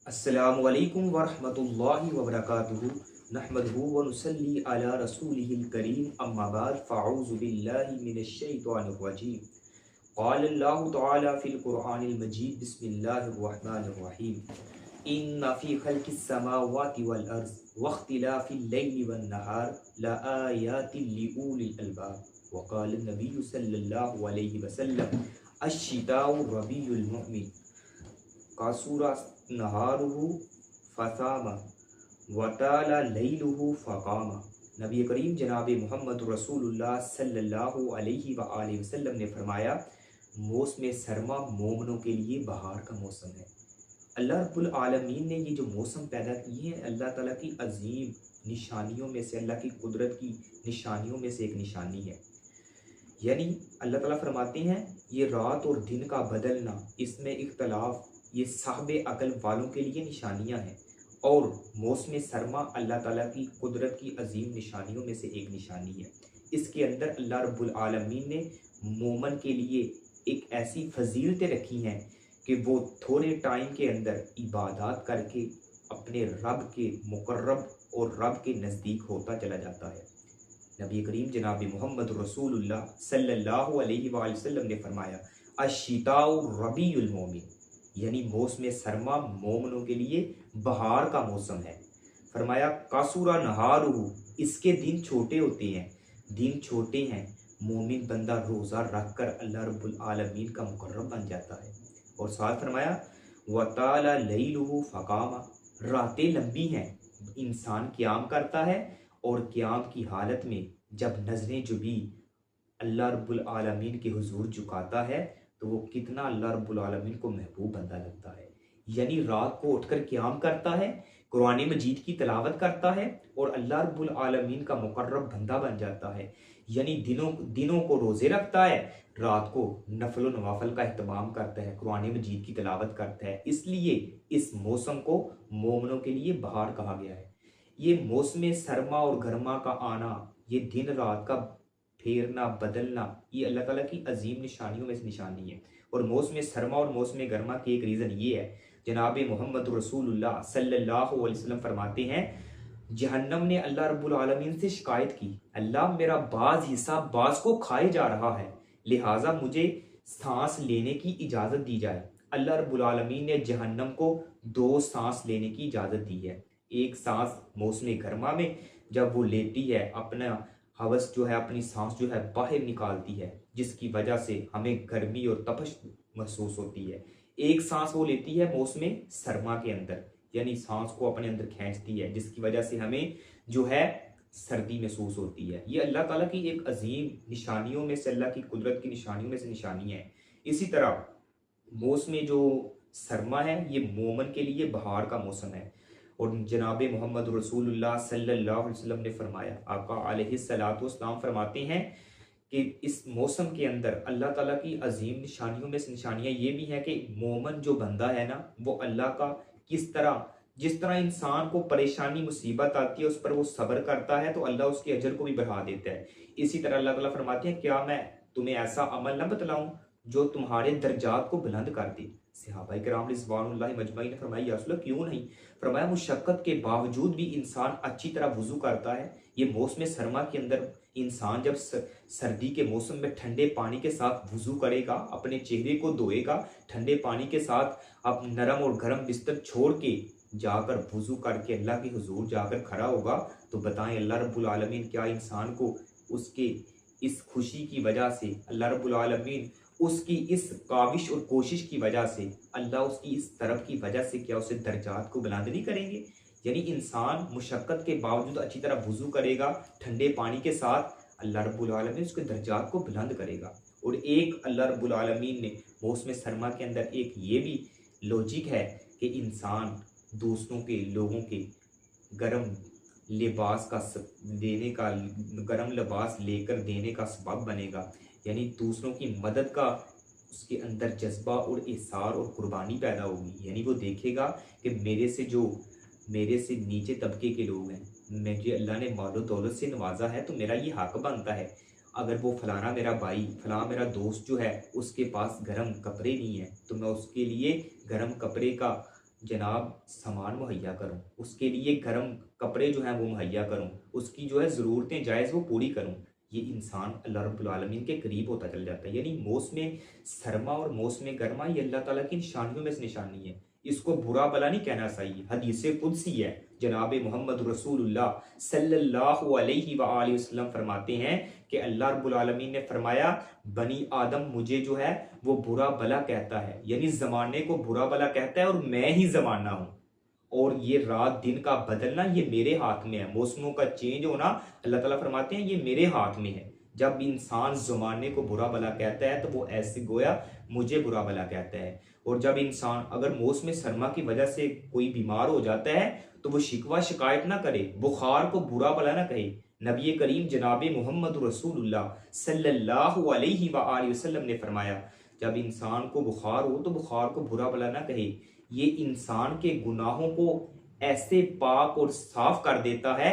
अस्सलामु अलैकुम वरहमतुल्लाहि वबरकातुहू नहमदुहू व नुसल्ली अला रसूलिहिल करीम अम्मा बाद फ़अऊज़ु बिल्लाहि मिनश शैतानिर रजीम क़ाल अल्लाहु तआला फ़िल क़ुरआनिल मजीद बिस्मिल्लाहिर रहमानिर रहीम इन्ना फ़ी ख़ल्क़िस समावाति वल अर्ज़ वख्तिलाफ़िल लैलि वन नहार लआयातिन लिउलिल अलबाब व क़ाल नबिय्यु सल्लल्लाहु अलैहि वसल्लम अश्शिताउ रबीउल मुमिन कासूरा नहारुहु फसामा वताला लैलुहु फ़क़ामा। नबी करीम जनाब मोहम्मद रसूलुल्लाह सल्लल्लाहु अलैहि वसल्लम ने फरमाया, मौसम सरमा मोमनों के लिए बहार का मौसम है। अल्लाह रब्बुल आलमीन ने ये जो मौसम पैदा किए हैं, अल्लाह ताला की अजीम निशानियों में से, अल्लाह की कुदरत की निशानियों में से एक निशानी है। यानी अल्लाह ताला फरमाते हैं, ये रात और दिन का बदलना, इसमें इख्तलाफ, ये साहबे अकल वालों के लिए निशानियां हैं। और मौसम सरमा अल्लाह ताला की कुदरत की अजीम निशानियों में से एक निशानी है। इसके अंदर अल्लाह रब्बुल आलमीन ने मोमन के लिए एक ऐसी फजीलतें रखी हैं कि वो थोड़े टाइम के अंदर इबादत करके अपने रब के मुकर्रब और रब के नज़दीक होता चला जाता है। नबी करीम जनाब मोहम्मद रसूलुल्लाह सल्लल्लाहु अलैहि वसल्लम ने फरमाया, अश्शिताउ रबीउल मोमिन, यानी मौसम सरमा मोमनों के लिए बहार का मौसम है। फरमाया कासूरा नहारुहु, इसके दिन छोटे होते हैं, दिन छोटे हैं, मोमिन बंदा रोज़ा रख कर अल्लाह रब्बुल आलमीन का मुकर्रब बन जाता है। और साथ फरमाया वताला लैलुहु फ़क़ामा, रातें लंबी हैं, इंसान क़याम करता है और क़याम की हालत में जब नज़रें जुबी अल्लाह रब्बुल आलमीन के हुजूर झुकाता है तो वो कितना अल्लाह रब्बुल आलमीन को महबूब बंदा लगता है। यानी रात को उठकर क़याम करता है, कुरान मजीद की तिलावत करता है और अल्लाह रब्बुल आलमीन का मुकर्रब बंदा बन जाता है। यानी दिनों को रोज़े रखता है, रात को नफल व नवाफल का अहतमाम करता है, कुरान मजीद की तिलावत करता है। इसलिए इस मौसम को मोमनों के लिए बहार कहा गया है। ये मौसम सरमा और गर्मा का आना, ये दिन रात का फेरना बदलना, ये अल्लाह ताला की अजीम निशानियों में से निशानी है। और मौसम सरमा और मौसम गर्मा की एक रीज़न ये है, जनाब मोहम्मद रसूलुल्लाह सल्लल्लाहु अलैहि वसल्लम फरमाते हैं, जहन्नम ने अल्लाह रब्बुल आलमीन से शिकायत की, अल्लाह मेरा बाज हिस्सा बाज को खाए जा रहा है, लिहाजा मुझे सांस लेने की इजाज़त दी जाए। अल्लाह रब्बुल आलमीन ने जहन्नम को दो सांस लेने की इजाज़त दी है। एक सांस मौसम गर्मा में जब वो लेती है, अपना हवस जो है, अपनी सांस जो है बाहर निकालती है, जिसकी वजह से हमें गर्मी और तपश महसूस होती है। एक सांस वो लेती है मौसम सरमा के अंदर, यानी सांस को अपने अंदर खींचती है, जिसकी वजह से हमें जो है सर्दी महसूस होती है। ये अल्लाह ताला की एक अजीम निशानियों में से, अल्लाह की कुदरत की निशानियों में से निशानी है। इसी तरह मौसम जो सरमा है, ये मोमन के लिए बहार का मौसम है। और जनाब मोहम्मद रसूलुल्लाह सल्लल्लाहु अलैहि वसल्लम ने फरमाया, आका अलैहिस्सलातु वस्सलाम फरमाते हैं कि इस मौसम के अंदर अल्लाह ताला की अजीम निशानियों में से निशानियाँ ये भी हैं कि मोमन जो बंदा है ना, वो अल्लाह का किस तरह, जिस तरह इंसान को परेशानी मुसीबत आती है उस पर वो सब्र करता है तो अल्लाह उसके अजर को भी बढ़ा देता है। इसी तरह अल्लाह ताला फरमाते हैं, क्या मैं तुम्हें ऐसा अमल न बतलाऊं जो तुम्हारे दर्जात को बुलंद कर दे। सहाबा किराम रिज़वानुल्लाहि मजमईन ने फरमाया, या रसूल अल्लाह क्यों नहीं। फरमाया, मुशक्कत के बावजूद भी इंसान अच्छी तरह वुज़ू करता है। ये मौसम सरमा के अंदर इंसान जब सर्दी के मौसम में ठंडे पानी के साथ वुज़ू करेगा, अपने चेहरे को धोएगा, ठंडे पानी के साथ अब नरम और गर्म बिस्तर छोड़ के जाकर वुज़ू करके अल्लाह के हुजूर जाकर खड़ा होगा, तो बताएं अल्लाह रब्बुल आलमीन क्या इंसान को उसके इस खुशी की वजह से, अल्लाह रब्बुल आलमीन उसकी इस काविश और कोशिश की वजह से, अल्लाह उसकी इस तरफ की वजह से क्या उसे दर्जात को बुलंद नहीं करेंगे। यानी इंसान मुशक्कत के बावजूद अच्छी तरह वुज़ू करेगा ठंडे पानी के साथ, अल्लाह रब्बुल आलमीन उसके दर्जात को बुलंद करेगा। और एक अल्लाह रब्बुल आलमीन ने मौसम सरमा के अंदर एक ये भी लॉजिक है कि इंसान दूसरों के, लोगों के गर्म लिबास का देने का, गर्म लिबास लेकर देने का सबब बनेगा। यानी दूसरों की मदद का उसके अंदर जज्बा और इसार और कुर्बानी पैदा होगी। यानी वो देखेगा कि मेरे से नीचे तबके के लोग हैं, मुझे अल्लाह ने मालो दौलत से नवाजा है, तो मेरा ये हक बनता है। अगर वो फलाना मेरा भाई, फलाना मेरा दोस्त जो है, उसके पास गर्म कपड़े नहीं है, तो मैं उसके लिए गर्म कपड़े का जनाब सामान मुहैया करूँ, उसके लिए गर्म कपड़े जो हैं वो मुहैया करूँ, उसकी जो है ज़रूरतें जायज़ वो पूरी करूँ, ये इंसान अल्लाह रब्बुल आलमीन के करीब होता चल जाता है। यानी मौसम सरमा और मौसम गर्मा ये अल्लाह ताला की निशानियों में से निशानी है। इसको बुरा भला नहीं कहना चाहिए। हदीस कुदसी है, जनाब मोहम्मद रसूलुल्लाह सल्लल्लाहु अलैहि वालैहि वसल्लम फरमाते हैं कि अल्लाह रब्बुल आलमीन ने फरमाया, बनी आदम मुझे जो है वो बुरा भला कहता है, यानी ज़माने को बुरा भला कहता है और मैं ही ज़माना हूँ। और ये रात दिन का बदलना ये मेरे हाथ में है, मौसमों का चेंज होना अल्लाह ताला फरमाते हैं ये मेरे हाथ में है। जब इंसान ज़माने को बुरा भला कहता है तो वो ऐसे गोया मुझे बुरा भला कहता है। और जब इंसान अगर मौसम सरमा की वजह से कोई बीमार हो जाता है तो वो शिकवा शिकायत ना करे, बुखार को बुरा भला ना कहे। नबी करीम जनाब मोहम्मद रसूलुल्लाह सल्लल्लाहु अलैहि वसल्लम ने फरमाया, जब इंसान को बुखार हो तो बुखार को बुरा भला ना कहे, ये इंसान के गुनाहों को ऐसे पाक और साफ कर देता है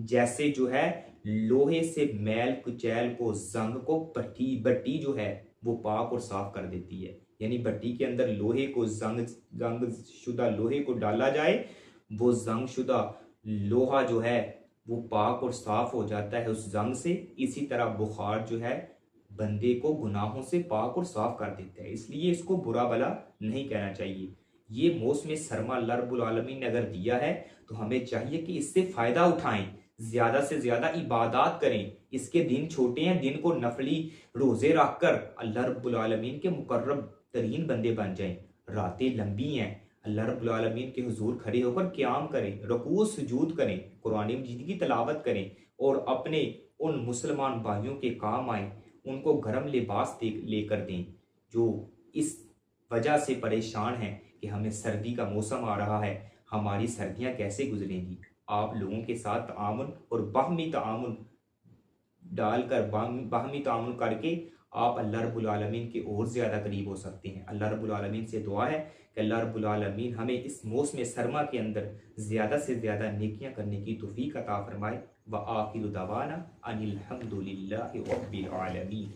जैसे जो है लोहे से मैल कुचैल को जंग को भट्टी भट्टी जो है वो पाक और साफ कर देती है। यानी भट्टी के अंदर लोहे को जंग शुदा लोहे को डाला जाए, वो जंग शुदा लोहा जो है वो पाक और साफ हो जाता है उस जंग से। इसी तरह बुखार जो है बंदे को गुनाहों से पाक और साफ कर देता है, इसलिए इसको बुरा भला नहीं कहना चाहिए। ये मौसम सरमा अल्लाह रब्बुल आलमीन ने अगर दिया है तो हमें चाहिए कि इससे फ़ायदा उठाएं, ज़्यादा से ज़्यादा इबादत करें। इसके दिन छोटे हैं, दिन को नफली रोज़े रख कर अल्लाह रब्बुल आलमीन के मुकर्रब तरीन बंदे बन जाएं। रातें लंबी हैं, अल्लाह रब्बुल आलमीन के हुजूर खड़े होकर क़याम करें, रुकू सुजूद करें, कुरान मजीद की तिलावत करें और अपने उन मुसलमान भाइयों के काम आएँ, उनको गर्म लिबास लेकर दें जो इस वजह से परेशान हैं कि हमें सर्दी का मौसम आ रहा है, हमारी सर्दियां कैसे गुजरेंगी। आप लोगों के साथ तामुन और बाहमी तामुन डालकर बाहमी तामुन करके आप अल्लाह रब्बुल आलमीन के और ज़्यादा करीब हो सकते हैं। अल्लाह रब्बुल आलमीन से दुआ है कि अल्लाह रब्बुल आलमीन हमें इस मौसम सरमा के अंदर ज़्यादा से ज़्यादा नेकियां करने की तौफीक अता फरमाए। व आखिरु दवाना अनिल हम्दुलिल्लाहि रब्बिल आलमीन।